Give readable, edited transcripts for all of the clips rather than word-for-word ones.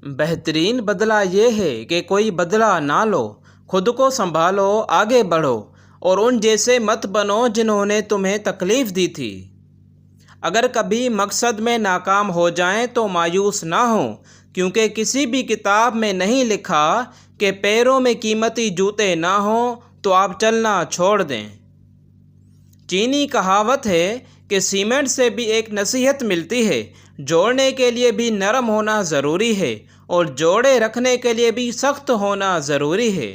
بہترین بدلہ یہ ہے کہ کوئی بدلہ نہ لو، خود کو سنبھالو، آگے بڑھو اور ان جیسے مت بنو جنہوں نے تمہیں تکلیف دی تھی۔ اگر کبھی مقصد میں ناکام ہو جائیں تو مایوس نہ ہوں، کیونکہ کسی بھی کتاب میں نہیں لکھا کہ پیروں میں قیمتی جوتے نہ ہوں تو آپ چلنا چھوڑ دیں۔ چینی کہاوت ہے کہ سیمنٹ سے بھی ایک نصیحت ملتی ہے، جوڑنے کے لیے بھی نرم ہونا ضروری ہے اور جوڑے رکھنے کے لیے بھی سخت ہونا ضروری ہے۔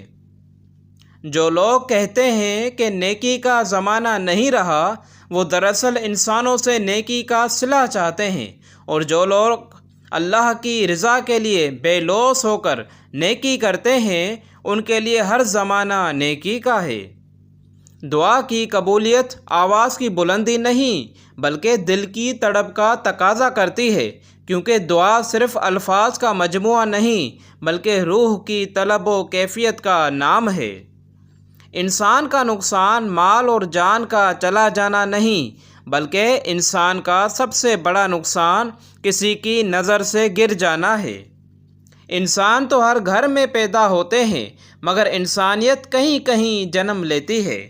جو لوگ کہتے ہیں کہ نیکی کا زمانہ نہیں رہا، وہ دراصل انسانوں سے نیکی کا صلہ چاہتے ہیں، اور جو لوگ اللہ کی رضا کے لیے بے لوث ہو کر نیکی کرتے ہیں، ان کے لیے ہر زمانہ نیکی کا ہے۔ دعا کی قبولیت آواز کی بلندی نہیں بلکہ دل کی تڑپ کا تقاضا کرتی ہے، کیونکہ دعا صرف الفاظ کا مجموعہ نہیں بلکہ روح کی طلب و کیفیت کا نام ہے۔ انسان کا نقصان مال اور جان کا چلا جانا نہیں، بلکہ انسان کا سب سے بڑا نقصان کسی کی نظر سے گر جانا ہے۔ انسان تو ہر گھر میں پیدا ہوتے ہیں، مگر انسانیت کہیں کہیں جنم لیتی ہے۔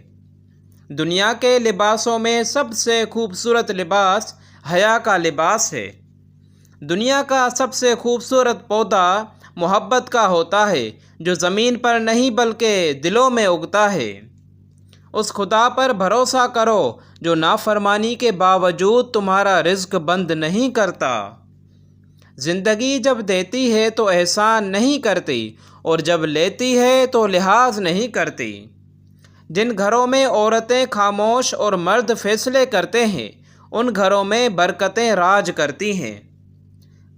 دنیا کے لباسوں میں سب سے خوبصورت لباس حیا کا لباس ہے۔ دنیا کا سب سے خوبصورت پودا محبت کا ہوتا ہے، جو زمین پر نہیں بلکہ دلوں میں اگتا ہے۔ اس خدا پر بھروسہ کرو جو نافرمانی کے باوجود تمہارا رزق بند نہیں کرتا۔ زندگی جب دیتی ہے تو احسان نہیں کرتی، اور جب لیتی ہے تو لحاظ نہیں کرتی۔ جن گھروں میں عورتیں خاموش اور مرد فیصلے کرتے ہیں، ان گھروں میں برکتیں راج کرتی ہیں۔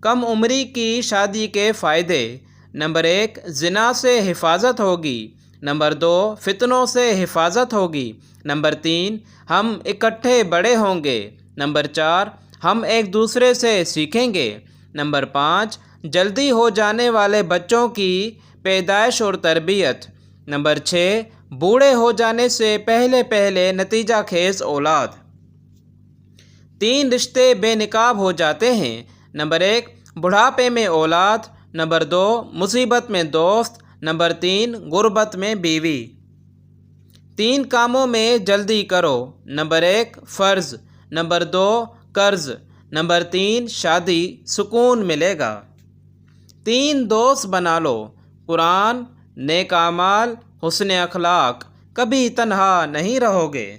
کم عمری کی شادی کے فائدے: نمبر 1، زنا سے حفاظت ہوگی۔ نمبر 2، فتنوں سے حفاظت ہوگی۔ نمبر 3، ہم اکٹھے بڑے ہوں گے۔ نمبر 4، ہم ایک دوسرے سے سیکھیں گے۔ نمبر 5، جلدی ہو جانے والے بچوں کی پیدائش اور تربیت۔ نمبر 6، بوڑھے ہو جانے سے پہلے نتیجہ خیز اولاد۔ 3 رشتے بے نقاب ہو جاتے ہیں۔ نمبر 1، بڑھاپے میں اولاد۔ نمبر 2، مصیبت میں دوست۔ نمبر 3، غربت میں بیوی۔ 3 کاموں میں جلدی کرو۔ نمبر 1، فرض۔ نمبر 2، قرض۔ نمبر 3، شادی۔ سکون ملے گا۔ 3 دوست بنا لو: قرآن، نیک اعمال، حسن اخلاق۔ کبھی تنہا نہیں رہو گے۔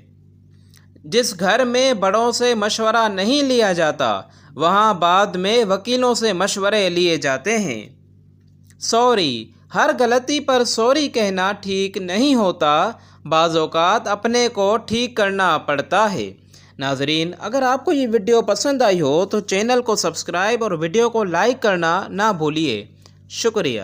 جس گھر میں بڑوں سے مشورہ نہیں لیا جاتا، وہاں بعد میں وکیلوں سے مشورے لیے جاتے ہیں۔ سوری: ہر غلطی پر سوری کہنا ٹھیک نہیں ہوتا، بعض اوقات اپنے کو ٹھیک کرنا پڑتا ہے۔ ناظرین، اگر آپ کو یہ ویڈیو پسند آئی ہو تو چینل کو سبسکرائب اور ویڈیو کو لائک کرنا نہ بھولیے۔ شکریہ۔